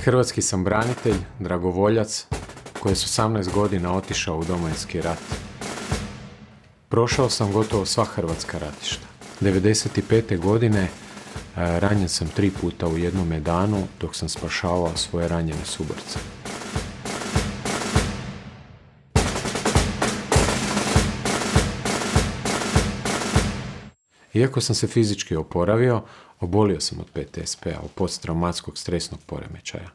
Hrvatski sam branitelj, dragovoljac, koji je s 18 godina otišao u Domovinski rat. Prošao sam gotovo sva hrvatska ratišta. 1995. godine ranjen sam 3 puta u jednome danu dok sam spašavao svoje ranjene suborce. Iako sam se fizički oporavio, obolio sam od PTSP-a, od posttraumatskog stresnog poremećaja.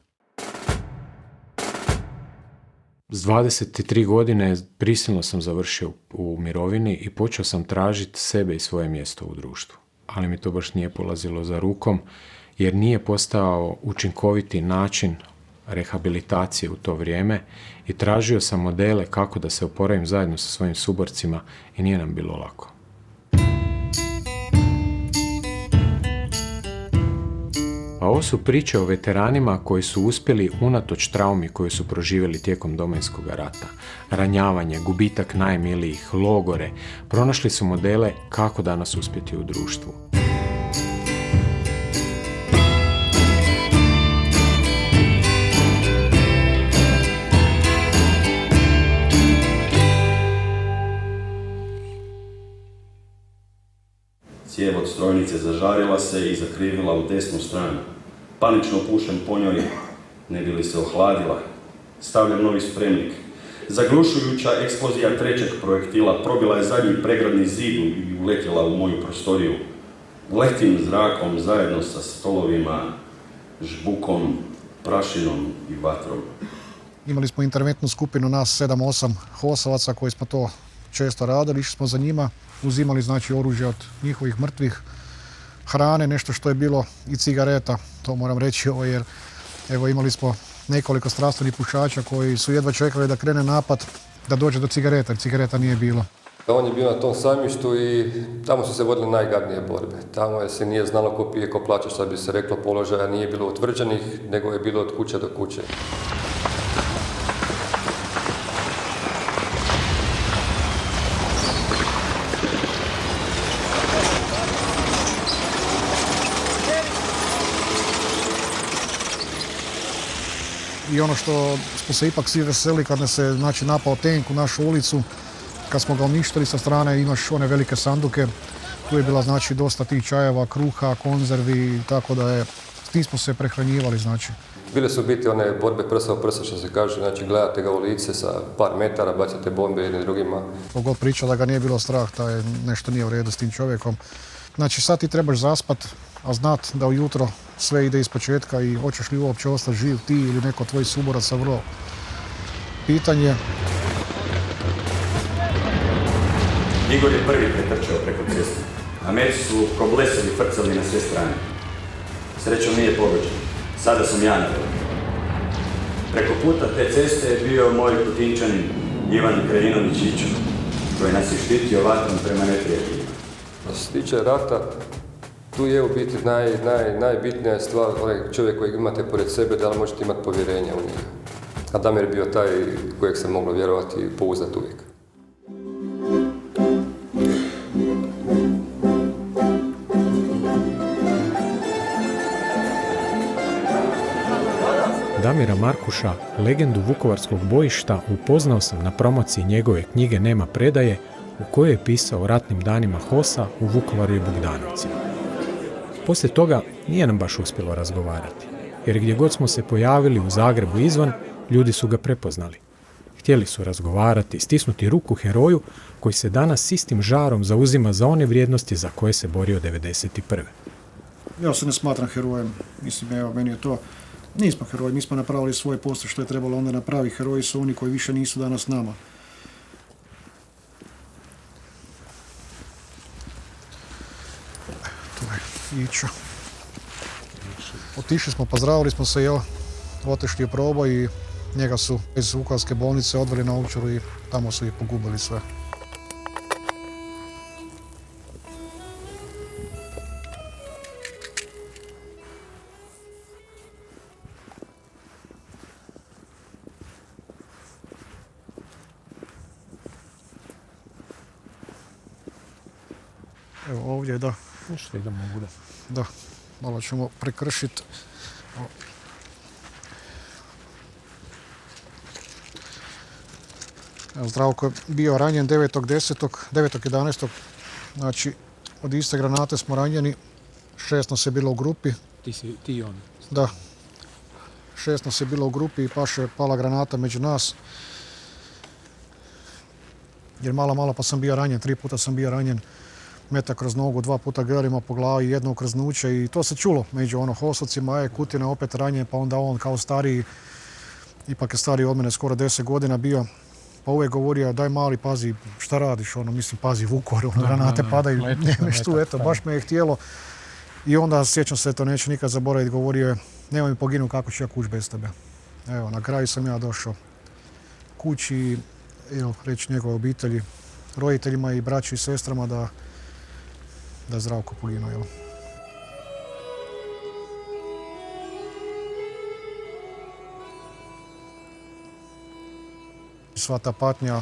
S 23 godine prisilno sam završio u mirovini i počeo sam tražiti sebe i svoje mjesto u društvu. Ali mi to baš nije polazilo za rukom, jer nije postao učinkoviti način rehabilitacije u to vrijeme i tražio sam modele kako da se oporavim zajedno sa svojim suborcima i nije nam bilo lako. A ovo su priče o veteranima koji su uspjeli unatoč traumi koju su proživjeli tijekom Domovinskog rata. Ranjavanje, gubitak najmilijih, logore, pronašli su modele kako danas uspjeti u društvu. Cijev od strojnice zažarila se i zakrivila u desnu stranu. Panično pušem po njoj, ne bi li se ohladila. Stavljam novi spremnik. Zaglušujuća eksplozija trećeg projektila probila je zadnji pregradni zid i uletjela u moju prostoriju. Letim zrakom zajedno sa stolovima, žbukom, prašinom i vatrom. Imali smo interventnu skupinu nas 7-8 HOS-ovaca koji smo to često radili, išli smo za njima, uzimali znači oružje od njihovih mrtvih, hrane, nešto što je bilo i cigareta, to moram reći, jer evo imali smo nekoliko strastvenih pušača koji su jedva čekali da krene napad, da dođe do cigareta, jer cigareta nije bilo. On je bio na tom sajmištu i tamo su se vodile najgadnije borbe. Tamo se nije znalo ko pije, ko plaće, što bi se reklo, položaja nije bilo utvrđenih, nego je bilo od kuće do kuće. I ono što smo se ipak svi veseli kad nas se znači, napao tenk u našu ulicu, kad smo ga uništili sa strane imaš one velike sanduke, tu je bila znači dosta tih čajeva, kruha, konzervi, tako da je, s tim smo se prehranjivali znači. Bile su biti one borbe prsa u prsa što se kaže, znači gledate ga u lice sa par metara, bacate bombe jedni drugima. Kogod priča da ga nije bilo strah, da je nešto nije u redu s tim čovjekom. Znači sad ti trebaš zaspat, a znat da ujutro sve ide iz početka i hoćeš li uopće ostati živ ti ili neko tvoj suborac sa vrlo pitanje. Igor je prvi pretrčao preko ceste. Americi su problesali frcali na sve strane. Srećom nije pogođen. Sada sam ja na to. Preko puta te ceste je bio moj Kutinčanin Ivan Krajinović Ičo, koji nas je štitio vatrom prema neprijateljima. Što se tiče rata, tu je u biti najbitnija stvar, onaj čovjek kojeg imate pored sebe, da li možete imati povjerenja u njega. A Damir je bio taj kojeg se moglo vjerovati i pouzdati uvijek. Damira Markuša, legendu vukovarskog bojišta, upoznao sam na promociji njegove knjige Nema predaje, u kojoj je pisao o ratnim danima HOS-a u Vukovaru i Bogdanovcima. Poslije toga nije nam baš uspjelo razgovarati, jer gdje god smo se pojavili u Zagrebu izvan, ljudi su ga prepoznali. Htjeli su razgovarati, stisnuti ruku heroju koji se danas s istim žarom zauzima za one vrijednosti za koje se borio 1991. Ja se ne smatram herojem, mislim, evo, meni je to, nismo heroji, mi smo napravili svoj posao što je trebalo onda napraviti, heroji su oni koji više nisu danas nama. Ićo. Otišli smo, pozdravili smo se, otišli je proboj i njega su iz Vukovarske bolnice odveli na Ovčaru i tamo su ih pogubili sve. Evo ovdje, da. Što idemo ovdje? Da, malo ćemo prekršiti. Zdravko je bio ranjen 9.11. Znači, od iste granate smo ranjeni. 6 nas je bilo u grupi. Ti i on. Da. 6 nas je bilo u grupi i paše pala granata među nas. Jer malo pa sam bio ranjen, 3 puta sam bio ranjen. Metak kroz nogu, 2 puta grelima po glavi, jedno ukrznuće i to se čulo među Hosovcima, Kutina opet ranjen, pa onda on kao stariji, ipak je stariji od mene skoro 10 godina bio, pa uvijek govorio daj mali, pazi šta radiš, pazi Vukovar, granate padaju, nemeš tu, eto, baš me je htjelo. I onda sjećam se, to neću nikad zaboraviti, govorio je nemoj mi poginu, kako ću ja kući bez tebe. Evo, na kraju sam ja došao kući i reći njegove obitelji, roditeljima i braći i sestrama da je Zdravko poginuo. Jel? Sva ta patnja,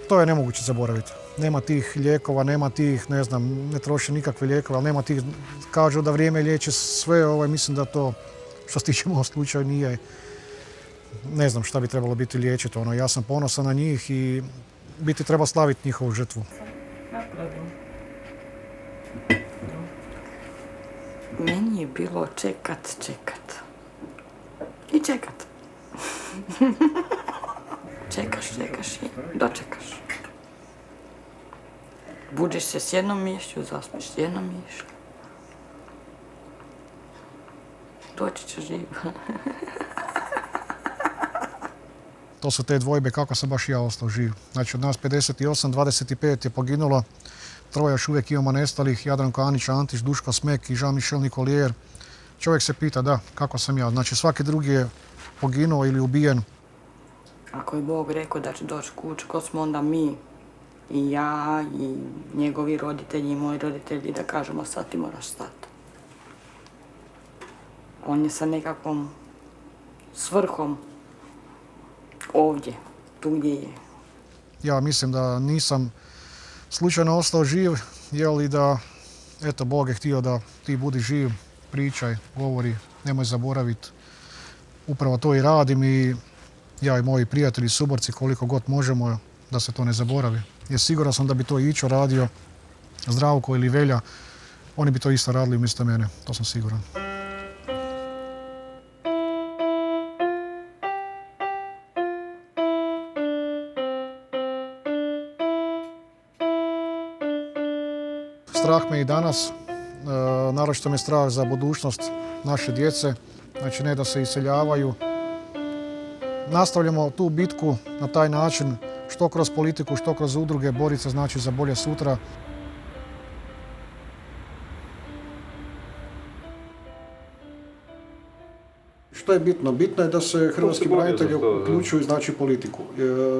to je nemoguće zaboraviti. Nema tih lijekova, nema tih, ne troše nikakve lijekove, ali nema tih, kažu da vrijeme liječi sve, mislim da to, što se tiče mojeg slučaja, nije, ne znam šta bi trebalo biti liječiti. Ja sam ponosan na njih i biti treba slaviti njihovu žrtvu. Meni je bilo čekat. I čekat. Čekaš i dočekaš. Budiš se s jednom mišlju, zaspiš s jednom mišlju. Doći će živ. To su te dvojbe kako sam baš ja ostao živ. Znači od nas 58, 25 je poginulo. 3 još uvijek imamo nestalih, Jadranko Anić, Antić, Duško Smek i Jean-Michel Nicolier. Čovjek se pita, kako sam ja. Znači svaki drugi je poginuo ili ubijen. Ako je Bog rekao da će doći kući, ko smo onda mi, i ja, i njegovi roditelji, i moji roditelji, da kažemo sad ti moraš stati. On je sa nekakvom svrhom ovdje, tu gdje je. Ja mislim da nisam slučajno ostao živ, i da, eto, Bog je htio da ti budi živ, pričaj, govori, nemoj zaboraviti. Upravo to i radim i ja i moji prijatelji i suborci koliko god možemo da se to ne zaboravi. Jer siguran sam da bi to Ićo radio, Zdravko ili Velja, oni bi to isto radili umjesto mene, to sam siguran. Strah me i danas, naročito me strah za budućnost naše djece, znači ne da se iseljavaju. Nastavljamo tu bitku na taj način, što kroz politiku, što kroz udruge, boriti se znači za bolje sutra. Što je bitno? Bitno je da se hrvatski branitelji uključuju znači politiku.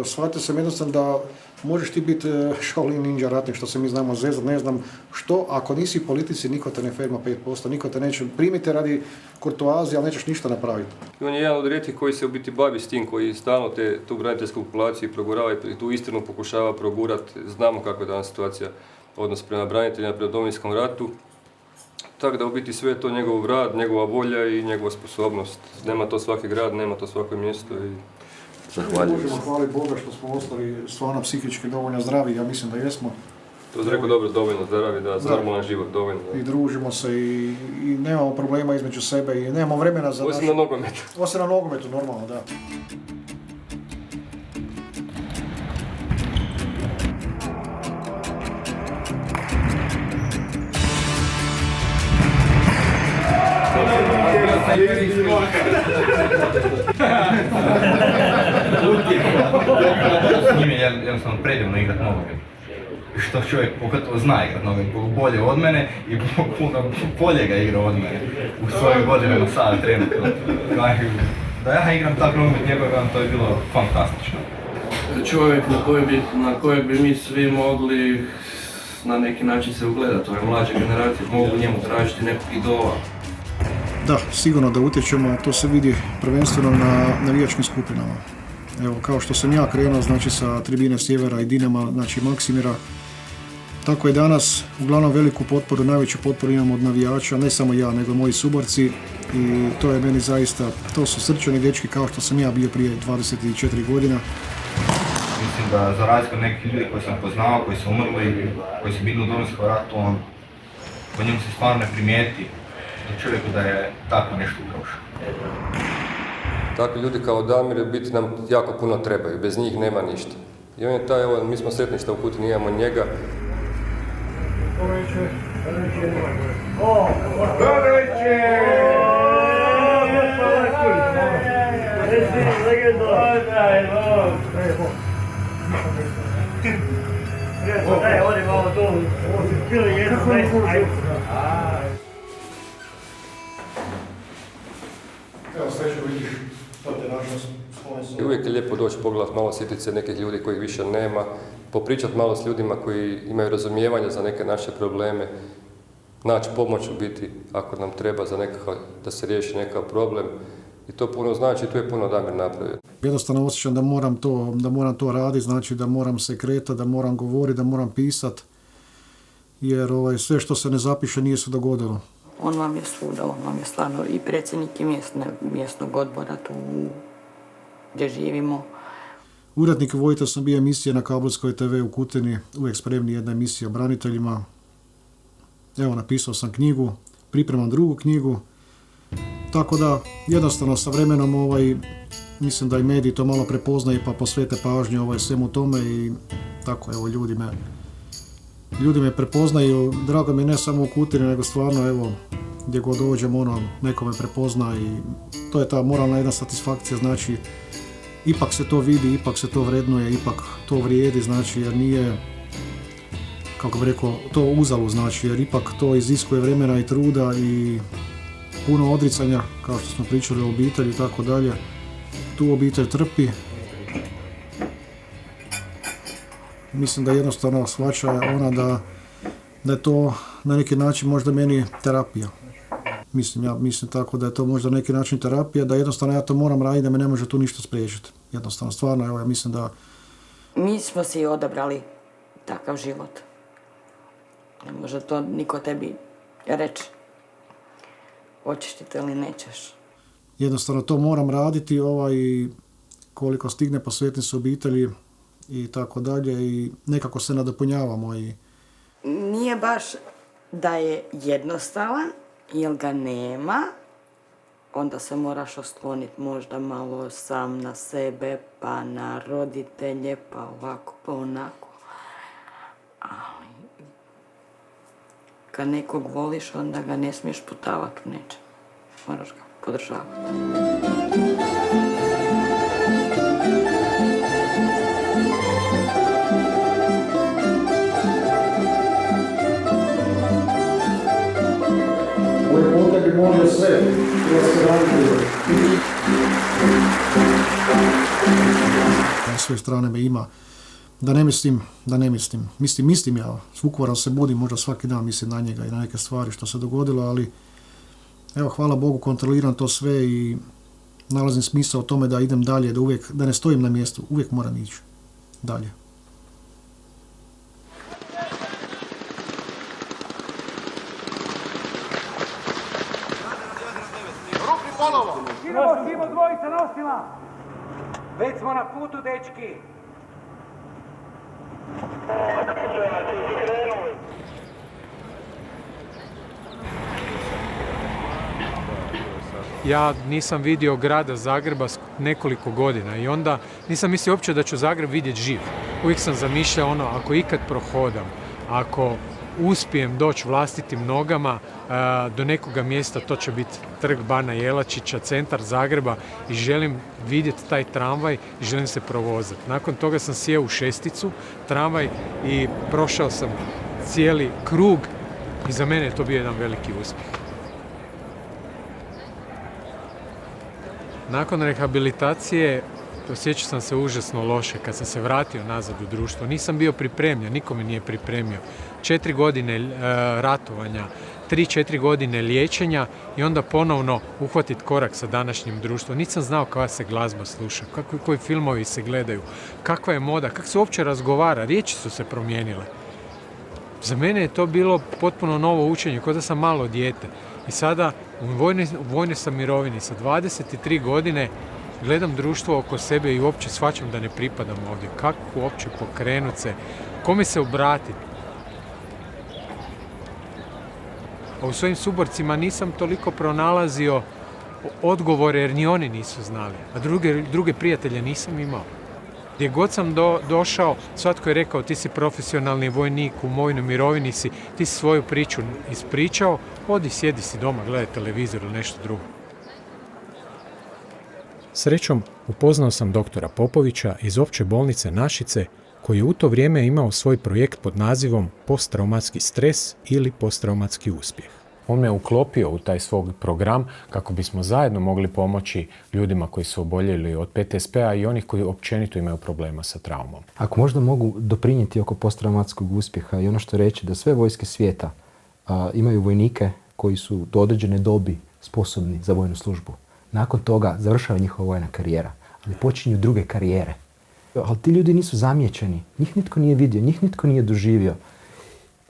Shvatio sam jednostavno da možeš ti biti Shaolin ninja ratnik, što se mi znamo zezat, ne znam što, ako nisi u politici, niko te ne ferma 5%, niko te neće primiti radi kurtoazije, ali nećeš ništa napraviti. I on je jedan od rijetkih koji se u biti bavi s tim, koji stalno tu braniteljsku populaciju progurava i tu istinu pokušava progurati. Znamo kako je danas situacija, odnos prema braniteljima, prema Domovinskom ratu. Tako da u biti sve je to njegov rad, njegova volja i njegova sposobnost. Nema to svaki grad, nema to svako mjesto i zahvaljujem se. Možemo hvaliti Boga što smo ostali stvarno psihički dovoljno zdravi, ja mislim da jesmo. To je rekao dobro, dovoljno zdravi, da, za normalan život dovoljno. I družimo se i nemamo problema između sebe i nemamo vremena za Osim na nogometu. Osim na nogometu, normalno, da. S njim je jednostavno predivno igrat nogomet. Što čovjek pogotovo zna igrat nogomet, bolje od mene i puno bolje ga igra od mene u svojim godinama sada trenutno. Da ja igram tako nogomet njegov, to je bilo fantastično. Čovjek na kojeg bi mi svi mogli na neki način se ugledati, ove mlađe generacije mogu njemu tražiti nekog idola. Da, sigurno da utječemo, to se vidi prvenstveno na navijačkim skupinama. Evo, kao što sam ja krenuo, znači sa tribine Sjevera i Dinama, znači Maksimira, tako je danas uglavnom veliku potporu, najveću potporu imamo od navijača, ne samo ja, nego moji suborci i to je meni zaista, to su srčani dečki kao što sam ja bio prije 24 godina. Mislim da za razliku od nekih ljudi koji sam poznao, koji su umrli, koji su bili u Domovinskom ratu, po njemu se stvarno ne primijeti da čovjeku da je tako nešto prošlo. Takvi ljudi kao Damir u biti nam jako puno trebaju, bez njih nema ništa. I on je taj, evo, mi smo sretni što u Kutini imamo njega. I uvijek je lijepo doći pogledat malo, sjetiti se nekih ljudi kojih više nema, popričati malo s ljudima koji imaju razumijevanje za neke naše probleme, naći pomoć u biti ako nam treba za da se riješi nekakav problem. I to puno znači, tu je puno Damir napravio. Jednostavno osjećam da moram to raditi, znači da moram se kretati, da moram govoriti, da moram pisati, jer sve što se ne zapiše nije se dogodilo. On vam je svuda, on vam je stvarno i predsjednik i mjesnog odbora tu gdje živimo. Urednik Vojta sam bio emisije na Kabelskoj TV u Kutini, uvijek spremni jedna emisija o braniteljima. Evo, napisao sam knjigu, pripremam drugu knjigu, tako da jednostavno sa vremenom mislim da i mediji to malo prepoznaju pa posvete pažnju svemu tome i tako, evo, ljudi me prepoznaju, drago mi je ne samo u Kutini, nego stvarno, evo, gdje god dođem, neko me prepozna i to je ta moralna jedna satisfakcija, znači, ipak se to vidi, ipak se to vrednuje, ipak to vrijedi, znači, jer nije, kako bih rekao, to uzalud, znači, jer ipak to iziskuje vremena i truda i puno odricanja, kao što smo pričali o obitelji i tako dalje. Tu obitelj trpi. Mislim da jednostavno shvaća ona da je to na neki način možda meni terapija. Mislim tako da je to možda na neki način terapija, da jednostavno ja to moram raditi, da me ne može tu ništa spriječiti. Jednostavno, stvarno, evo, ja mislim da... Mi smo si odabrali takav život. Ne može to niko tebi reći. Hoćeš ti to ili nećeš. Jednostavno to moram raditi, koliko stigne posvetim se obitelji i tako dalje i nekako se nadopunjavamo. Nije baš da je jednostavan, jer ga nema, onda se moraš osloniti možda malo sam na sebe, pa na roditelje, pa ovako, pa onako. Ali kad nekog voliš, onda ga ne smiješ putavati u nečem. Moraš ga podržavati. Ovaj puta bi molio sve hrvatske branitelje. Na sve strane me ima. Da ne mislim. Mislim ja, s Vukovarom se budim možda svaki dan, mislim na njega i na neke stvari što se dogodilo, ali evo, hvala Bogu, kontroliram to sve i nalazim smisao o tome da idem dalje, da ne stojim na mjestu, uvijek moram ići dalje. Ruki ponovo! Idemo dvojica nosima! Već smo na putu, dečki! Ja nisam vidio grada Zagreba nekoliko godina i onda nisam mislio uopće da ću Zagreb vidjeti živ. Uvijek sam zamišljao ako ikad prohodam, ako uspijem doći vlastitim nogama do nekoga mjesta, to će biti Trg Bana Jelačića, centar Zagreba i želim vidjeti taj tramvaj i želim se provozati. Nakon toga sam sjeo u šesticu, tramvaj i prošao sam cijeli krug i za mene je to bio jedan veliki uspjeh. Nakon rehabilitacije osjećao sam se užasno loše kad sam se vratio nazad u društvo. Nisam bio pripremljen, niko me nije pripremio. 4 godine ratovanja, 3-4 godine liječenja i onda ponovno uhvatiti korak sa današnjim društvom. Nisam znao kakva se glazba sluša, koji filmovi se gledaju, kakva je moda, kako se uopće razgovara, riječi su se promijenile. Za mene je to bilo potpuno novo učenje, kao da sam malo dijete. I sada u vojnoj sam mirovini sa 23 godine Gledam društvo oko sebe i uopće shvaćam da ne pripadam ovdje. Kako uopće pokrenut se? Kome se obratiti? A u svojim suborcima nisam toliko pronalazio odgovore jer ni oni nisu znali. A druge prijatelje nisam imao. Gdje god sam došao, svatko je rekao ti si profesionalni vojnik, u vojnoj mirovini si, ti si svoju priču ispričao, odi sjedi si doma, gledaj televizor ili nešto drugo. Srećom, upoznao sam doktora Popovića iz Opće bolnice Našice, koji je u to vrijeme imao svoj projekt pod nazivom posttraumatski stres ili posttraumatski uspjeh. On me uklopio u taj svoj program kako bismo zajedno mogli pomoći ljudima koji su oboljeli od PTSP-a i onih koji općenito imaju problema sa traumom. Ako možda mogu doprinijeti oko posttraumatskog uspjeha i ono što reći da sve vojske svijeta imaju vojnike koji su do određene dobi sposobni za vojnu službu. Nakon toga završava njihova vojna karijera, ali počinju druge karijere. Ali ti ljudi nisu zamijećeni, njih nitko nije vidio, njih nitko nije doživio.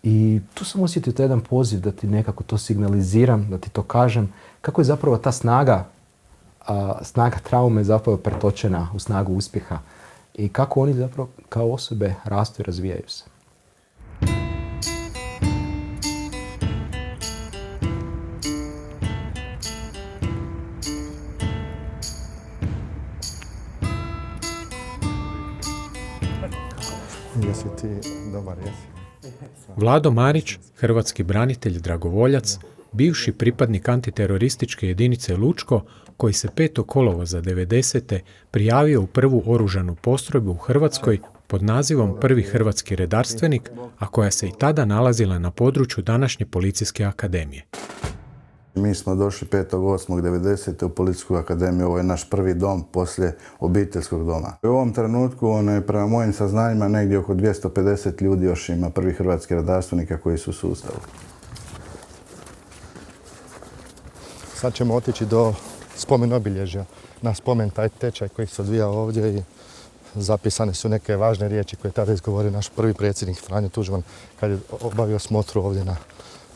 I tu sam osjetio taj jedan poziv da ti nekako to signaliziram, da ti to kažem, kako je zapravo ta snaga traume zapravo pretočena u snagu uspjeha i kako oni zapravo kao osobe rastu i razvijaju se. Jesi ti dobar, jesi? Vlado Marić, hrvatski branitelj dragovoljac, bivši pripadnik antiterorističke jedinice Lučko, koji se 5. kolovoza 90. prijavio u prvu oružanu postrojbu u Hrvatskoj pod nazivom Prvi hrvatski redarstvenik, a koja se i tada nalazila na području današnje Policijske akademije. Mi smo došli 5.8.90. u Policijsku akademiju, ovo je naš prvi dom poslije obiteljskog doma. U ovom trenutku, prema mojim saznanjima, negdje oko 250 ljudi još ima prvi hrvatski redarstvenika koji su u sustavu. Sad ćemo otići do spomen obilježja na spomen taj tečaj koji se odvija ovdje i zapisane su neke važne riječi koje je tada izgovorio naš prvi predsjednik Franjo Tuđman kad je obavio smotru ovdje na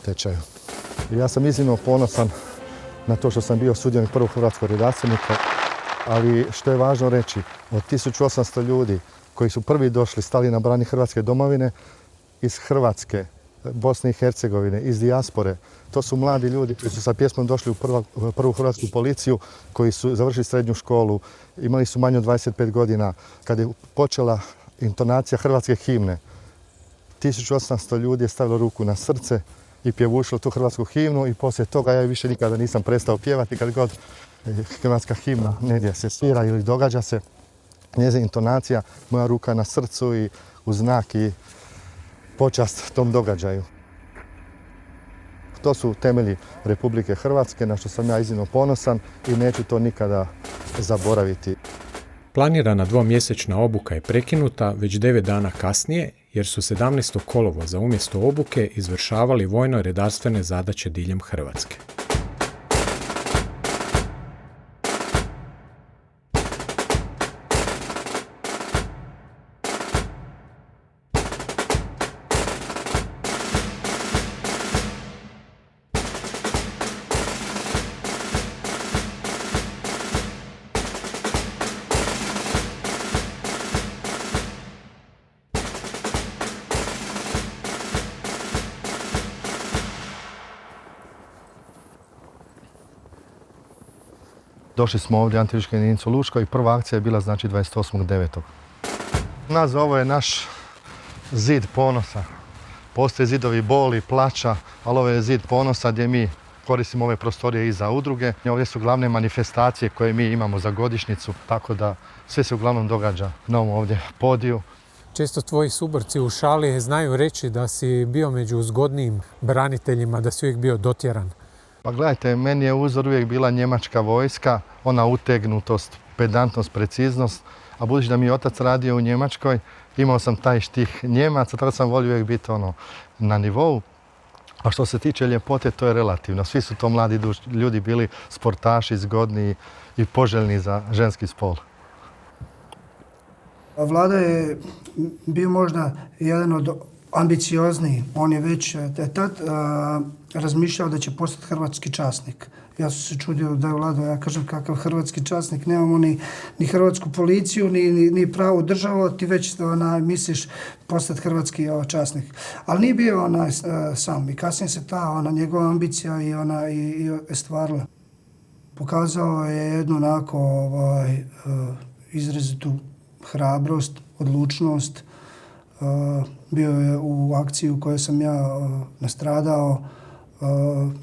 tečaju. Ja sam iznimno ponosan na to što sam bio sudionik prvog hrvatskog redarstvenika, ali što je važno reći, od 1800 ljudi koji su prvi došli, stali na brani Hrvatske domovine, iz Hrvatske, Bosne i Hercegovine, iz dijaspore, to su mladi ljudi koji su sa pjesmom došli u prvu hrvatsku policiju, koji su završili srednju školu, imali su manje od 25 godina. Kad je počela intonacija hrvatske himne, 1800 ljudi je stavilo ruku na srce i pjevušilo tu hrvatsku himnu i poslije toga ja više nikada nisam prestao pjevati. Kad god hrvatska himna negdje se svira ili događa se, njezina intonacija, moja ruka na srcu i u znak i počast tom događaju. To su temelji Republike Hrvatske, na što sam ja iznimno ponosan i neću to nikada zaboraviti. Planirana dvomjesečna obuka je prekinuta već 9 dana kasnije, jer su 17. kolovoza umjesto obuke izvršavali vojno-redarstvene zadaće diljem Hrvatske. Došli smo ovdje u antiterističku jedinicu Lučko i prva akcija je bila znači 28.9. Nas ovo je naš zid ponosa. Postoje zidovi boli, plača, ali ovo je zid ponosa gdje mi koristimo ove prostorije i za udruge. Ovdje su glavne manifestacije koje mi imamo za godišnjicu, tako da sve se uglavnom događa na ovom ovdje podiju. Često tvoji suborci u šali znaju reći da si bio među zgodnijim braniteljima, da si uvijek bio dotjeran. Pa gledajte, meni je uzor uvijek bila njemačka vojska, ona utegnutost, pedantnost, preciznost, a budući da mi je otac radio u Njemačkoj, imao sam taj štih Njemaca, tako sam volio uvijek biti na nivou. A što se tiče ljepote, to je relativno. Svi su to mladi ljudi bili sportaši, zgodni i poželjni za ženski spol. Vlada je bio možda jedan od ambiciozniji. On je već tad razmišljao da će postati hrvatski časnik. Ja sam se čudio da je Vlado, ja kažem kakav hrvatski časnik, nemamo ni hrvatsku policiju, ni pravu državu, ti već misliš postati hrvatski časnik. Ali nije bio sam i kasnije se ta njegova ambicija i ostvarila. Pokazao je jednu onako izrazitu hrabrost, odlučnost. Bio je u akciji u kojoj sam ja nastradao,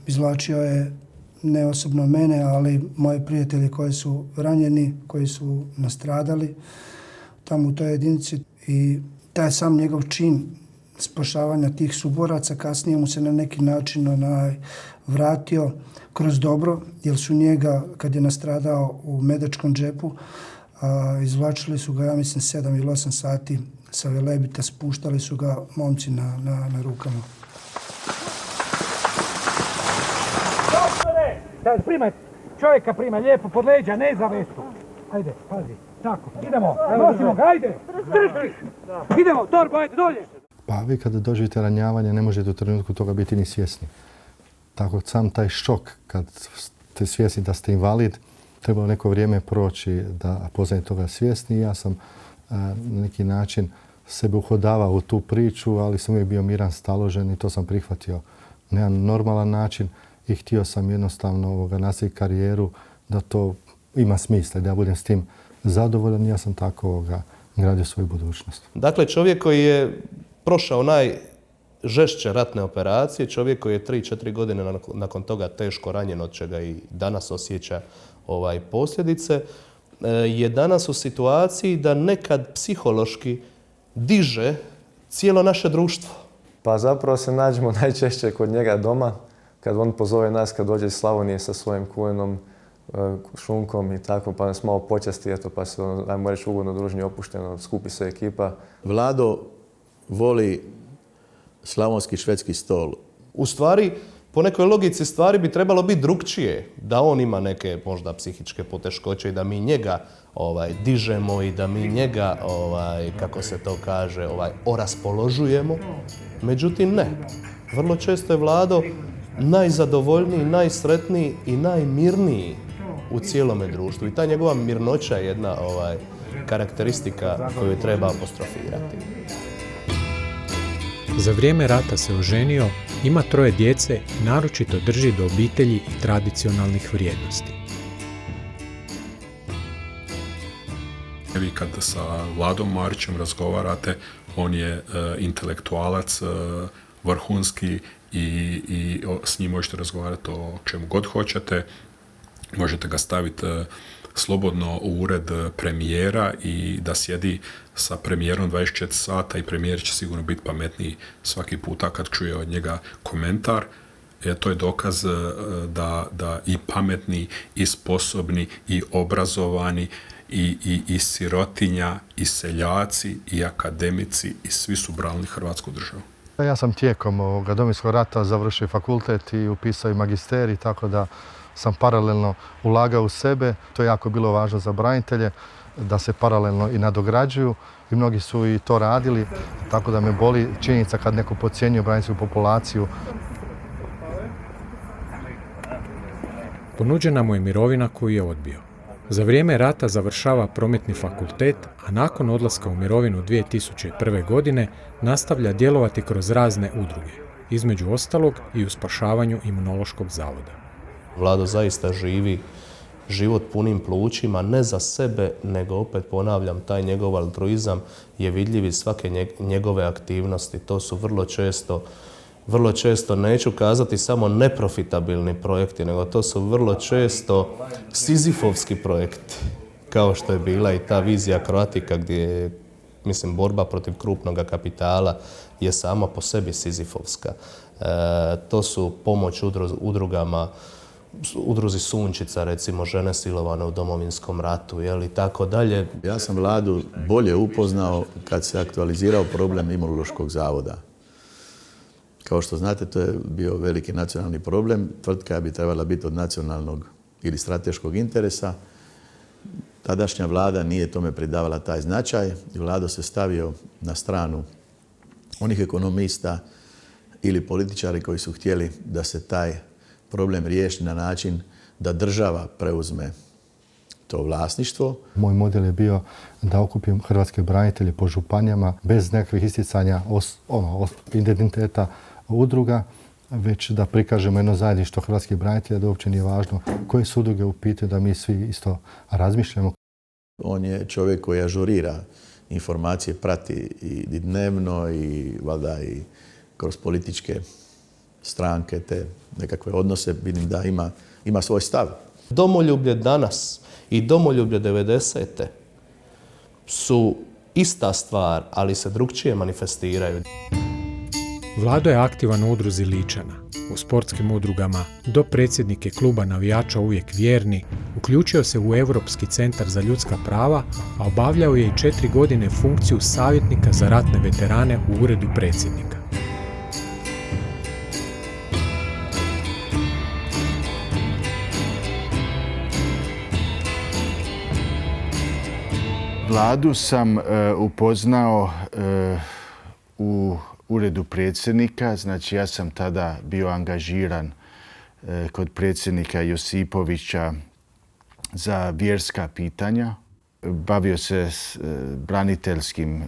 izvlačio je ne osobno mene, ali moje prijatelje koji su ranjeni, koji su nastradali tamo u toj jedinici. I taj sam njegov čin spašavanja tih suboraca kasnije mu se na neki način vratio kroz dobro, jer su njega, kad je nastradao u Medačkom džepu, izvlačili su ga, ja mislim, 7 ili 8 sati sa Velebita, spuštali su ga momci na rukama. Da, primaj, čovjeka primaj, lijepo pod leđa, ne za vestu. Ajde, pazi, tako, idemo, nosimo ga, ajde, drži, idemo, torba, ajde, dolje. Pa vi kada doživite ranjavanje ne možete u trenutku toga biti ni svjesni. Tako sam taj šok kad ste svjesni da ste invalid, trebalo neko vrijeme proći da poznate toga svjesni. Ja sam na neki način sebe uhodavao u tu priču, ali sam uvijek bio miran, staložen i to sam prihvatio na jedan normalan način i htio sam jednostavno nastaviti karijeru da to ima smisla i da ja budem s tim zadovoljan. Ja sam tako gradio svoju budućnost. Dakle, čovjek koji je prošao najžešće ratne operacije, čovjek koji je 3-4 godine nakon toga teško ranjen, od čega i danas osjeća posljedice, je danas u situaciji da nekad psihološki diže cijelo naše društvo. Pa zapravo se nađemo najčešće kod njega doma, kad on pozove nas, kad dođe iz Slavonije sa svojim kulenom, šunkom i tako, pa nas malo počasti, eto, pa se, ajmo reći, ugodno, družnje, opušteno, skupi se ekipa. Vlado voli slavonski švedski stol. U stvari, po nekoj logici stvari bi trebalo biti drukčije, da on ima neke možda psihičke poteškoće i da mi njega dižemo i da mi njega, kako se to kaže, oraspoložujemo. Međutim, ne. Vrlo često je Vlado najzadovoljniji, najsretniji i najmirniji u cijelome društvu. I ta njegova mirnoća je jedna karakteristika koju treba apostrofirati. Za vrijeme rata se oženio, ima 3 djece i naročito drži do obitelji i tradicionalnih vrijednosti. Vi kad sa Vladom Marićem razgovarate, on je intelektualac, vrhunski i s njim možete razgovarati o čemu god hoćete. Možete ga staviti slobodno u ured premijera i da sjedi sa premijerom 24 sata i premijer će sigurno biti pametniji svaki puta kad čuje od njega komentar. To je dokaz da i pametni, i sposobni, i obrazovani, i sirotinja, i seljaci, i akademici, i svi su branili Hrvatsku državu. Ja sam tijekom Domovinskog rata završio fakultet i upisao i magisterij, tako da sam paralelno ulagao u sebe. To je jako bilo važno za branitelje, da se paralelno i nadograđuju i mnogi su i to radili, tako da me boli činjenica kad neko podcjenjuje braniteljsku populaciju. Ponuđena mu je mirovina koju je odbio. Za vrijeme rata završava prometni fakultet, a nakon odlaska u mirovinu 2001. godine nastavlja djelovati kroz razne udruge, između ostalog i u spašavanju Imunološkog zavoda. Vlado zaista živi život punim plućima, ne za sebe, nego opet ponavljam, taj njegov altruizam je vidljiv iz svake njegove aktivnosti. To su vrlo često, neću kazati samo neprofitabilni projekti, nego to su vrlo često sizifovski projekti, kao što je bila i ta vizija Croatica gdje je, mislim, borba protiv krupnog kapitala je sama po sebi sizifovska. To su pomoć udrugama, udruzi Sunčica, recimo, žene silovane u Domovinskom ratu, i tako dalje. Ja sam Vladu bolje upoznao kad se aktualizirao problem Imunološkog zavoda. Kao što znate, to je bio veliki nacionalni problem. Tvrtka bi trebala biti od nacionalnog ili strateškog interesa. Tadašnja Vlada nije tome pridavala taj značaj i Vlado se stavio na stranu onih ekonomista ili političari koji su htjeli da se taj problem riješi na način da država preuzme to vlasništvo. Moj model je bio da okupim hrvatske branitelje po županijama bez nekakvih isticanja identiteta udruga, već da prikažemo jedno zajedništvo hrvatskih branitelja, da uopće nije važno koje su udruge u pitanju, da mi svi isto razmišljamo. On je čovjek koji ažurira informacije, prati i dnevno i valjda i kroz političke stranke, te nekakve odnose, vidim da ima svoj stav. Domoljublje danas i domoljublje 90. su ista stvar, ali se drukčije manifestiraju. Vlado je aktivan u udruzi Ličana, u sportskim udrugama, do predsjednike kluba navijača Uvijek vjerni, uključio se u Europski centar za ljudska prava, a obavljao je i 4 godine funkciju savjetnika za ratne veterane u uredu predsjednika. Vladu sam upoznao u uredu predsjednika, znači ja sam tada bio angažiran kod predsjednika Josipovića za vjerska pitanja. Bavio se s braniteljskim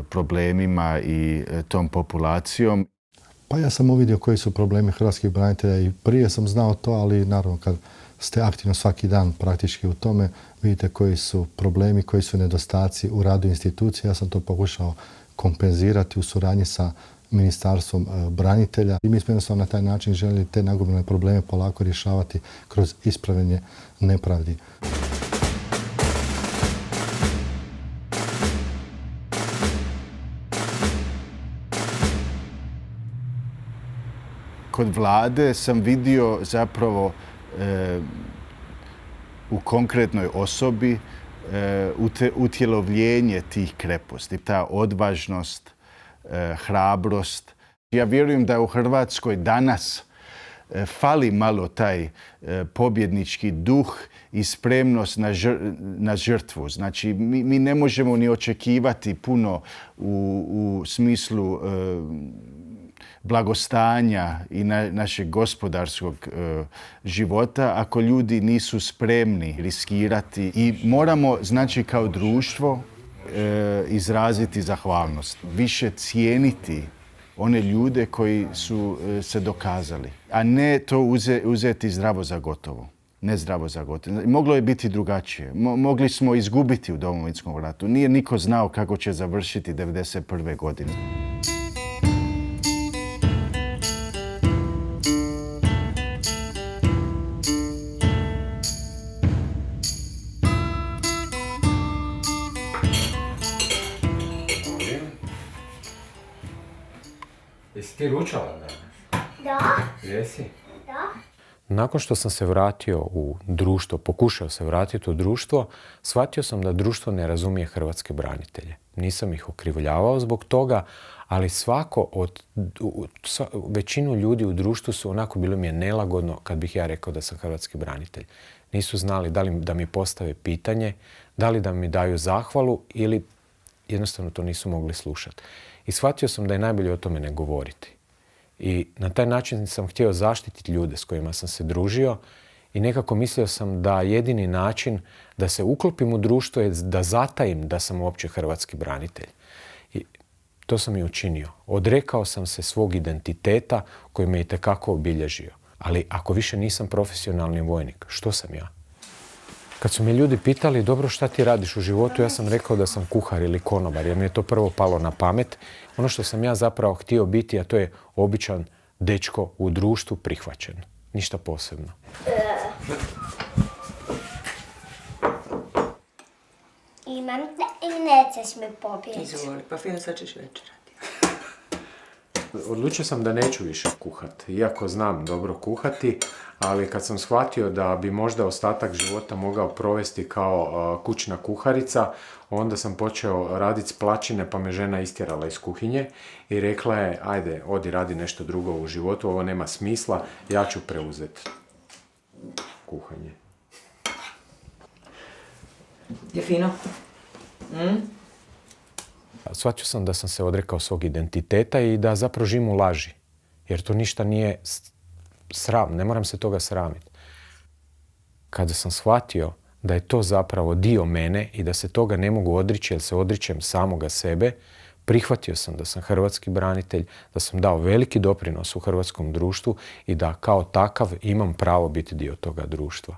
problemima i tom populacijom. Pa ja sam uvidio koji su problemi hrvatskih branitelja i prije sam znao to, ali naravno kad ste aktivno svaki dan praktički u tome, vidite koji su problemi, koji su nedostaci u radu institucije. Ja sam to pokušao kompenzirati u suradnji sa Ministarstvom branitelja. I mi smo jednostavno na taj način željeli te nagomilane probleme polako rješavati kroz ispravljanje nepravdi. Kod vlade sam vidio zapravo u konkretnoj osobi utjelovljenje tih kreposti, ta odvažnost, hrabrost. Ja vjerujem da u Hrvatskoj danas fali malo taj pobjednički duh i spremnost na žrtvu. Znači, mi ne možemo ni očekivati puno u smislu blagostanja i našeg gospodarskog života ako ljudi nisu spremni riskirati. I moramo, znači, kao društvo izraziti zahvalnost. Više cijeniti one ljude koji su se dokazali, a ne to uzeti zdravo za gotovo. Ne zdravo za gotovo. Moglo je biti drugačije. Mogli smo izgubiti u Domovinskom ratu. Nije niko znao kako će završiti 1991. godine. Jesi ti ručala danas? Da. Jesi? Da. Nakon što sam se vratio u društvo, pokušao se vratiti u društvo, shvatio sam da društvo ne razumije hrvatske branitelje. Nisam ih okrivljavao zbog toga, ali većinu ljudi u društvu su onako, bilo mi je nelagodno kad bih ja rekao da sam hrvatski branitelj. Nisu znali da li da mi postave pitanje, da li da mi daju zahvalu ili jednostavno to nisu mogli slušati. I shvatio sam da je najbolje o tome ne govoriti. I na taj način sam htio zaštititi ljude s kojima sam se družio i nekako mislio sam da jedini način da se uklopim u društvo je da zatajim da sam uopće hrvatski branitelj. I to sam i učinio. Odrekao sam se svog identiteta koji me itekako obilježio. Ali ako više nisam profesionalni vojnik, što sam ja? Kad su me ljudi pitali, dobro, šta ti radiš u životu, ja sam rekao da sam kuhar ili konobar, jer mi je to prvo palo na pamet. Ono što sam ja zapravo htio biti, a to je običan dečko u društvu, prihvaćen. Ništa posebno. Imam te i nećeš me pobjeći. Izvoli, pa fino sad ćeš večerati. Odlučio sam da neću više kuhati, iako znam dobro kuhati, ali kad sam shvatio da bi možda ostatak života mogao provesti kao kućna kuharica, onda sam počeo raditi splačine, pa me žena istjerala iz kuhinje i rekla je, ajde, odi radi nešto drugo u životu, ovo nema smisla, ja ću preuzeti kuhanje. Je fino? Shvatio sam da sam se odrekao svog identiteta i da zapravo živim u laži. Jer to ništa nije sram, ne moram se toga sramiti. Kada sam shvatio da je to zapravo dio mene i da se toga ne mogu odrići jer se odričem samoga sebe, prihvatio sam da sam hrvatski branitelj, da sam dao veliki doprinos u hrvatskom društvu i da kao takav imam pravo biti dio toga društva.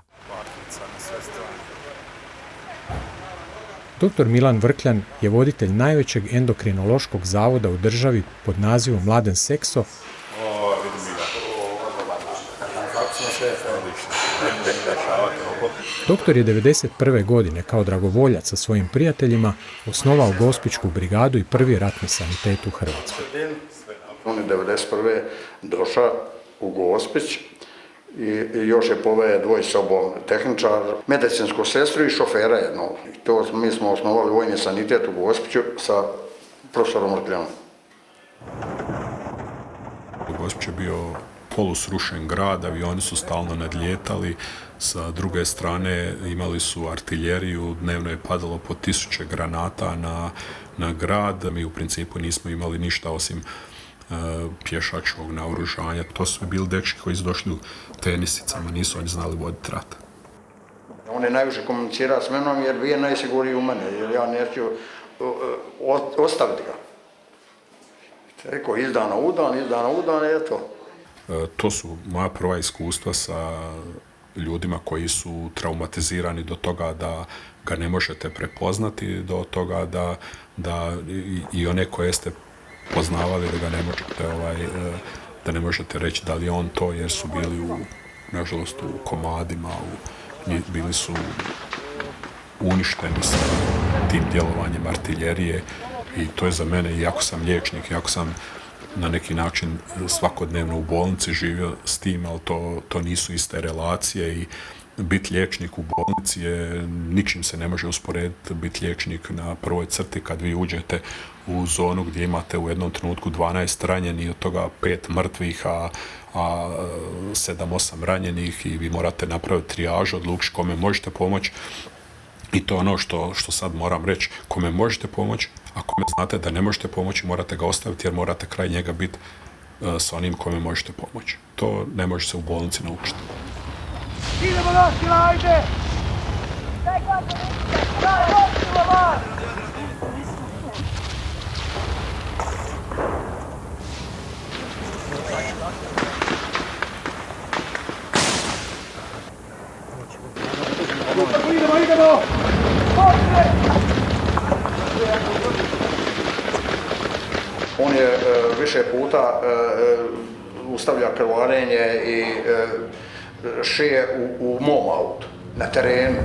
Dr. Milan Vrkljan je voditelj najvećeg endokrinološkog zavoda u državi pod nazivom Mladen Sekso. Doktor je 1991. godine kao dragovoljac sa svojim prijateljima osnovao Gospićku brigadu i prvi ratni sanitet u Hrvatskoj. On je 1991. došao u Gospić i još je poveo dvoje sobom tehničar, medicinsku sestru i šofera jednog. Mi smo osnovali vojni sanitet u Gospiću sa profesorom Vrkljanom. Gospić je bio polusrušen grad, avioni su stalno nadlijetali, sa druge strane imali su artiljeriju, dnevno je padalo po 1000 granata na grad, mi u principu nismo imali ništa osim pješačkog naoružanja. To su bili dečki koji su došli u tenisicama, nisu oni znali voditi rat. On je najviše komunicirao s menom jer vi je najsigurniji u mene, jer ja neću ostaviti ga. Rekao, iz dana u dan, eto. To su moja prva iskustva sa ljudima koji su traumatizirani do toga da ga ne možete prepoznati, do toga da i one koje ste poznavali da ga ne možete, da ne možete reći da li je on to, jer su bili nažalost u komadima, bili su uništeni sa tim djelovanjem artiljerije i to je za mene, iako sam liječnik, iako sam na neki način svakodnevno u bolnici živio s tim, ali to nisu iste relacije i biti liječnik u bolnici je, ničim se ne može usporediti biti liječnik na prvoj crti kad vi uđete u zonu gdje imate u jednom trenutku 12 ranjenih, od toga 5 mrtvih, a 7-8 ranjenih i vi morate napraviti trijažu, odlučiti kome možete pomoći. I to je ono što sad moram reći, kome možete pomoći, a kome znate da ne možete pomoći, morate ga ostaviti jer morate kraj njega biti s onim kome možete pomoći. To ne može se u bolnici naučiti. Idemo Nosila, ajde! Idemo! On je više puta ustavlja krvarenje i šije u mom autu, na terenu.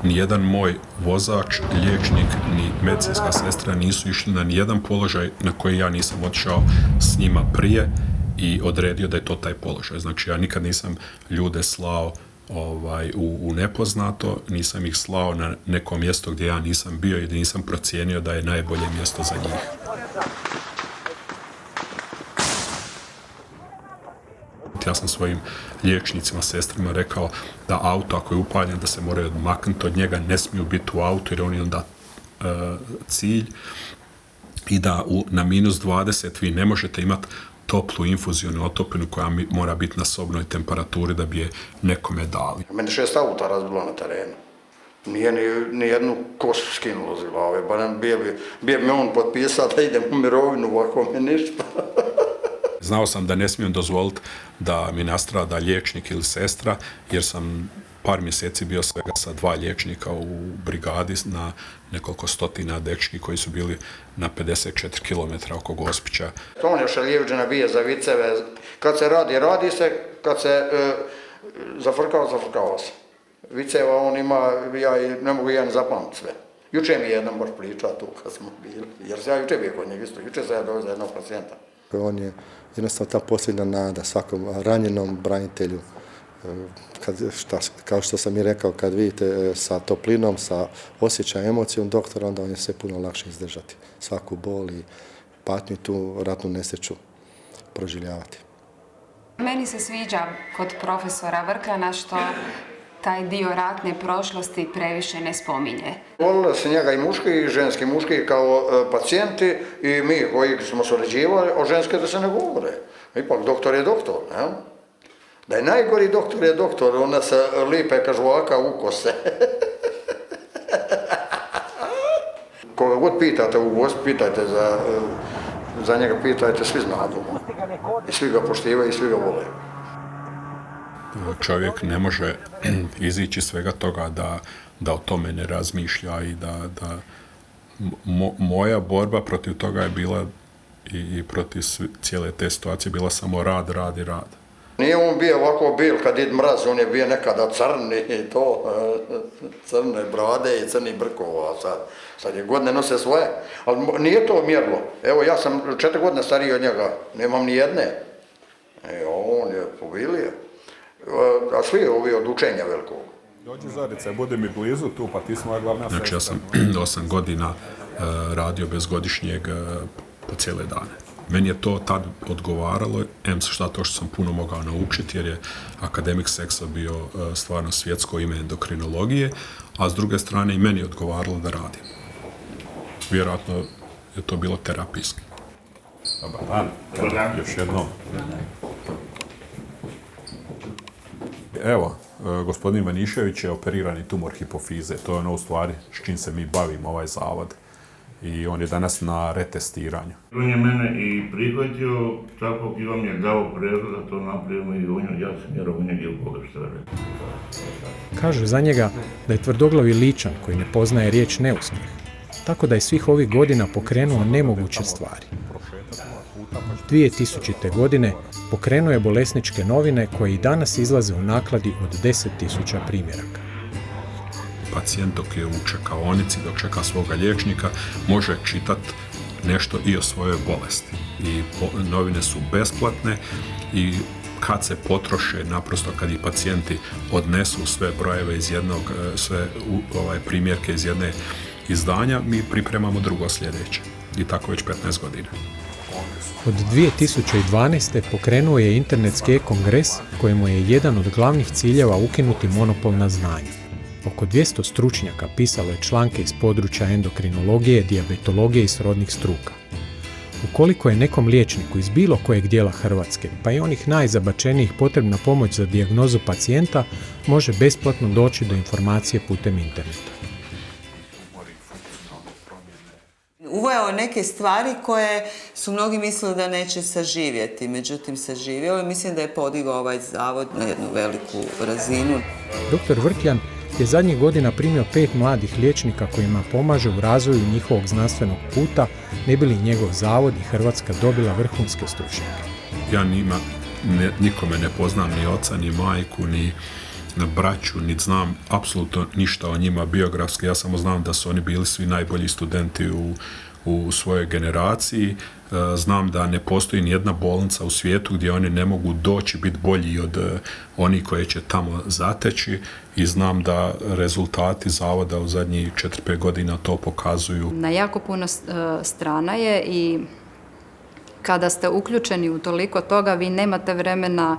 Nijedan moj vozač, liječnik, ni medicinska sestra nisu išli na nijedan položaj na koji ja nisam otišao s njima prije i odredio da je to taj položaj. Znači ja nikad nisam ljude slao u nepoznato, nisam ih slao na neko mjesto gdje ja nisam bio i gdje nisam procijenio da je najbolje mjesto za njih. Ja sam svojim liječnicima, sestrima rekao da auto ako je upaljen da se moraju odmaknuti od njega, ne smiju biti u autu jer on je onda cilj i da na -20 vi ne možete imati toplu infuzijonu otopinu koja mora biti na sobnoj temperaturi da bi je nekome dali. Mene 6 auta razbilo na terenu. Nije ni jednu kosu skinulo z glave, barem bio mi on potpisao da idem u mirovinu, ovako mi ništa. Znao sam da ne smijem dozvoliti da mi nastrada liječnik ili sestra, jer sam par mjeseci bio svega sa 2 liječnika u brigadi na nekoliko stotina dečki koji su bili na 54 km oko Gospića. On je Šaljevđena bije za viceve. Kad se radi se, kad se zafrkava se. Viceva on ima, ja ne mogu jedan zapamtiti sve. Juče mi je jedan baš pričao tu kad smo bili, jer ja juče bio kod njeg isto, juče sam ja dovezao jednog pacijenta. On je jednostavno ta posljedna nada svakom ranjenom branitelju. Kao što sam i rekao, kad vidite sa toplinom, sa osjećajem, emocijom doktora, onda on je sve puno lakše izdržati. Svaku bol i patnju, tu ratnu nesreću proživljavati. Meni se sviđa kod profesora Vrkljana što taj dio ratne prošlosti previše ne spominje. Volili se njega i muški i ženski, muški kao pacijenti i mi koji smo surađivali, o ženske da se ne govore. Ipak doktor je doktor, ne? Da je najgori doktor je doktor, onda se lipe kažvaka u kose. Koga god pitate u gost, pitajte za njega, pitajte, svi znadu. I svi ga poštivaju i svi ga vole. Čovjek ne može izići svega toga da o tome ne razmišlja i da moja borba protiv toga je bila i protiv cijele te situacije bila samo rad. Nije on bio ovako bil kad id mraz, on je bio nekada crni i to, crne brade i crni brkova, sad je godine nose svoje, ali nije to mjerlo. Evo ja sam 4 godine stariji od njega, nemam ni jedne, on je pobilio, a svi ovi od učenja velikog. Dođi Zorice, budi mi blizu tu, pa ti si moja glavna sestra. Znači ja sam 8 godina radio bez godišnjeg po cijele dane. Meni je to tad odgovaralo, šta to što sam puno mogao naučiti, jer je akademik seksa bio stvarno svjetsko ime endokrinologije, a s druge strane i meni je odgovaralo da radim. Vjerojatno je to bilo terapijski. Dobar dan. Još jednom. Evo, gospodin Vanišević je operirani tumor hipofize. To je ono u stvari s čim se mi bavimo, ovaj zavod. I on je danas na retestiranju. On je mene i prihvatio, tako i on je dao predlog da to napravimo i ja sam vjerovao njega u Boga što radi. Kažu za njega da je tvrdoglavi ličan koji ne poznaje riječ neuspjeh, tako da je svih ovih godina pokrenuo nemoguće stvari. 2000. godine pokrenuo je bolesničke novine koje i danas izlaze u nakladi od 10.000 primjeraka. Pacijent dok je u čekaonici, dok čeka svoga liječnika, može čitati nešto i o svojoj bolesti. I novine su besplatne i kad se potroše, naprosto kad i pacijenti odnesu sve brojeve iz jednog, sve primjerke iz jedne izdanja, mi pripremamo drugo sljedeće. I tako već 15 godina. Od 2012. pokrenuo je internetski e-kongres kojemu je jedan od glavnih ciljeva ukinuti monopol na znanje. Oko 200 stručnjaka pisalo je članke iz područja endokrinologije, dijabetologije i srodnih struka. Ukoliko je nekom liječniku iz bilo kojeg dijela Hrvatske, pa i onih najzabačenijih, potrebna pomoć za dijagnozu pacijenta, može besplatno doći do informacije putem interneta. Uveo neke stvari koje su mnogi mislili da neće saživjeti, međutim saživjelo i mislim da je podigao ovaj zavod na jednu veliku razinu. Dr. Vrkljan je zadnjih godina primio 5 mladih liječnika kojima pomaže u razvoju njihovog znanstvenog puta, ne bi li njegov zavod i Hrvatska dobila vrhunske stručnjake. Ja nikome ne poznam ni oca, ni majku, ni braću, ni znam apsolutno ništa o njima biografski. Ja samo znam da su oni bili svi najbolji studenti u svojoj generaciji. Znam da ne postoji ni jedna bolnica u svijetu gdje oni ne mogu doći biti bolji od onih koje će tamo zateći i znam da rezultati zavoda u zadnjih 4-5 godina to pokazuju. Na jako puno strana je i kada ste uključeni u toliko toga, vi nemate vremena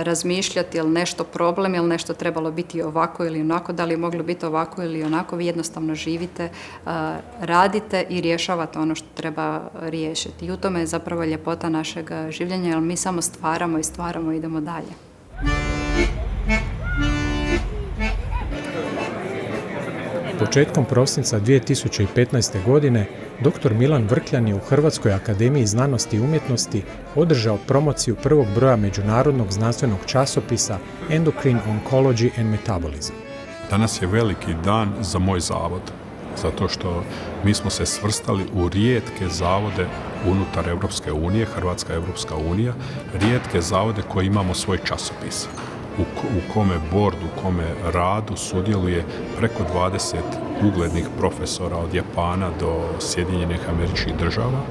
razmišljati je li nešto problem, je li nešto trebalo biti ovako ili onako, da li je moglo biti ovako ili onako. Vi jednostavno živite, radite i rješavate ono što treba riješiti. I u tome je zapravo ljepota našeg življenja, jer mi samo stvaramo i idemo dalje. Početkom prosinca 2015. godine dr. Milan Vrkljan je u Hrvatskoj akademiji znanosti i umjetnosti održao promociju prvog broja međunarodnog znanstvenog časopisa Endocrine Oncology and Metabolism. Danas je veliki dan za moj zavod, zato što mi smo se svrstali u rijetke zavode unutar Europske unije, Hrvatska Europska unija, rijetke zavode koji imamo svoj časopis. U kome bordu, u kome radu sudjeluje preko 20 uglednih profesora od Japana do Sjedinjenih Američkih Država.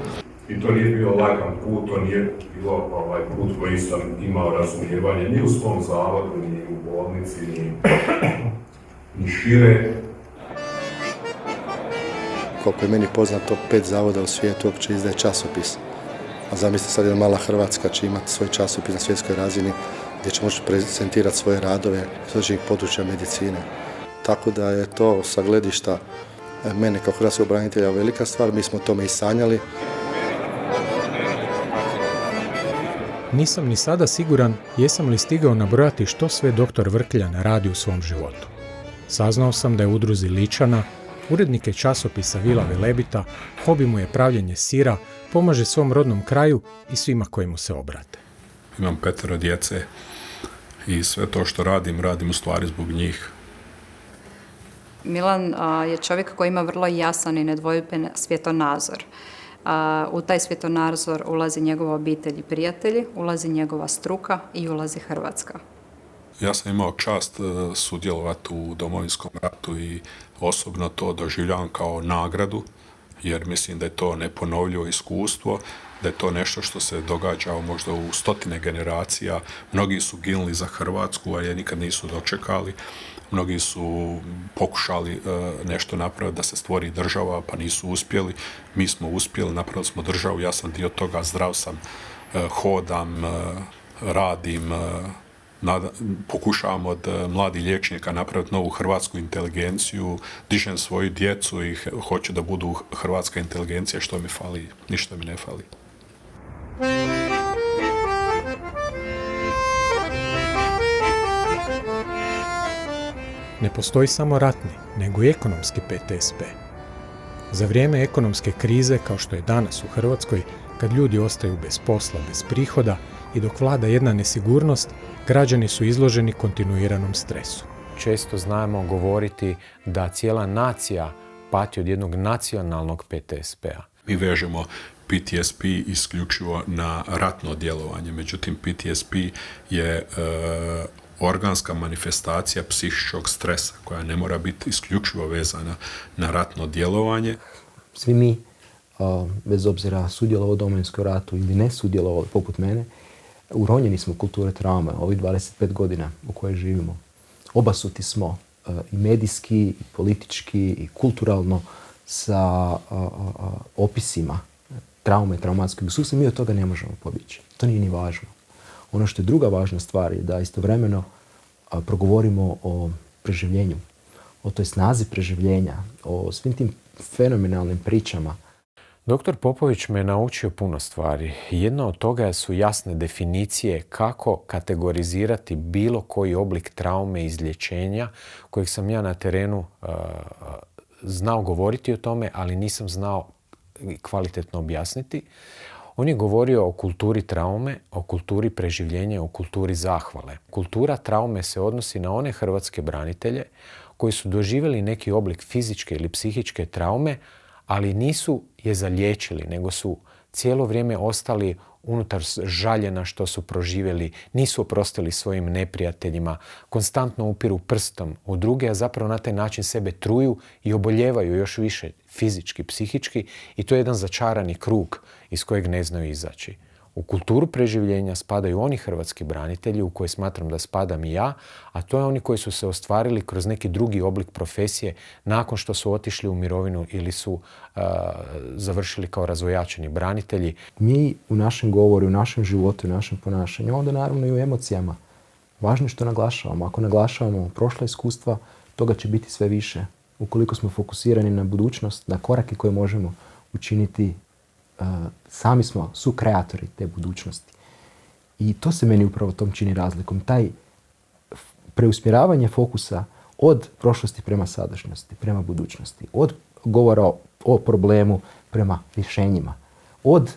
I to nije bio lagan put, to nije bilo put koji sam imao razumijevanje ni u svom zavodu, ni u bolnici, ni šire. Koliko je meni poznato, 5 zavoda u svijetu uopće izdaje časopis. A zamislite sad jedna mala Hrvatska će imati svoj časopis na svjetskoj razini, gdje će moći prezentirati svoje radove s određenih područja medicine. Tako da je to sa gledišta mene kao hrvatskog branitelja velika stvar, mi smo o tome i sanjali. Nisam ni sada siguran jesam li stigao nabrojati što sve dr. Vrkljan radi u svom životu. Saznao sam da je u udruzi Ličana, urednik je časopisa Vila Velebita, hobi mu je pravljenje sira, pomaže svom rodnom kraju i svima koji mu se obrate. Imam 5 djece i sve to što radim u stvari zbog njih. Milan je čovjek koji ima vrlo jasan i nedvojben svjetonazor. U taj svjetonazor ulazi njegova obitelj i prijatelji, ulazi njegova struka i ulazi Hrvatska. Ja sam imao čast sudjelovati u Domovinskom ratu i osobno to doživljavam kao nagradu, jer mislim da je to neponovljivo iskustvo, da je to nešto što se događa možda u stotine generacija. Mnogi su ginuli za Hrvatsku, a je nikad nisu dočekali. Mnogi su pokušali nešto napraviti da se stvori država, pa nisu uspjeli. Mi smo uspjeli, napravili smo državu, ja sam dio toga, zdrav sam, hodam, radim, pokušavam od mladih liječnika napraviti novu hrvatsku inteligenciju, dižem svoju djecu i hoću da budu hrvatska inteligencija, što mi fali, ništa mi ne fali. Ne postoji samo ratni, nego i ekonomski PTSP. Za vrijeme ekonomske krize, kao što je danas u Hrvatskoj, kad ljudi ostaju bez posla, bez prihoda i dok vlada jedna nesigurnost, građani su izloženi kontinuiranom stresu. Često znamo govoriti da cijela nacija pati od jednog nacionalnog PTSP-a. Mi vežemo PTSP isključivo na ratno djelovanje, međutim PTSP je organska manifestacija psihičkog stresa koja ne mora biti isključivo vezana na ratno djelovanje. Svi mi, bez obzira sudjelovao u Domovinskom ratu ili ne sudjelovao poput mene, uronjeni smo kulture traume ovih 25 godina u kojoj živimo. Obasuti smo i medijski, i politički, i kulturalno sa opisima traume, traumatskog iskustva. Mi od toga ne možemo pobjeći. To nije ni važno. Ono što je druga važna stvar je da istovremeno progovorimo o preživljenju, o toj snazi preživljenja, o svim tim fenomenalnim pričama. Dr. Popović me naučio puno stvari. Jedna od toga su jasne definicije kako kategorizirati bilo koji oblik traume i izlječenja kojeg sam ja na terenu znao govoriti o tome, ali nisam znao kvalitetno objasniti. On je govorio o kulturi traume, o kulturi preživljenja, o kulturi zahvale. Kultura traume se odnosi na one hrvatske branitelje koji su doživjeli neki oblik fizičke ili psihičke traume, ali nisu je zaliječili, nego su cijelo vrijeme ostali unutar žaljena što su proživjeli, nisu oprostili svojim neprijateljima, konstantno upiru prstom u druge, a zapravo na taj način sebe truju i oboljevaju još više fizički, psihički i to je jedan začarani krug iz kojeg ne znaju izaći. U kulturu preživljenja spadaju oni hrvatski branitelji u koje smatram da spadam i ja, a to je oni koji su se ostvarili kroz neki drugi oblik profesije nakon što su otišli u mirovinu ili su završili kao razvojačeni branitelji. Mi u našem govoru, u našem životu, u našem ponašanju, onda naravno i u emocijama. Važno je što naglašavamo. Ako naglašavamo prošla iskustva, toga će biti sve više. Ukoliko smo fokusirani na budućnost, na korake koje možemo učiniti, sami smo sukreatori te budućnosti. I to se meni upravo tom čini razlikom. Taj preusmjeravanje fokusa od prošlosti prema sadašnjosti, prema budućnosti, od govora o problemu prema rješenjima, od,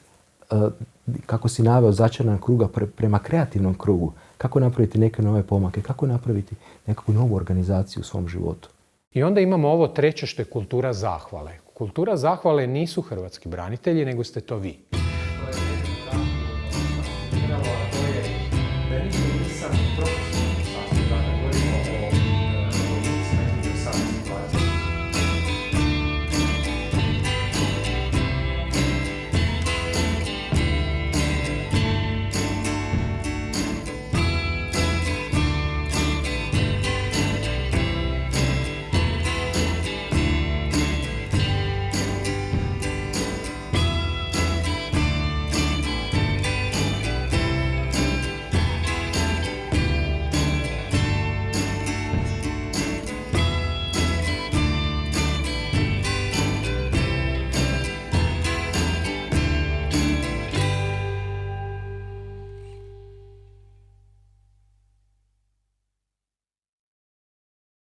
kako si naveo, začaranog kruga prema kreativnom krugu, kako napraviti neke nove pomake, kako napraviti nekakvu novu organizaciju u svom životu. I onda imamo ovo treće što je kultura zahvale. Kultura zahvale nisu hrvatski branitelji, nego ste to vi.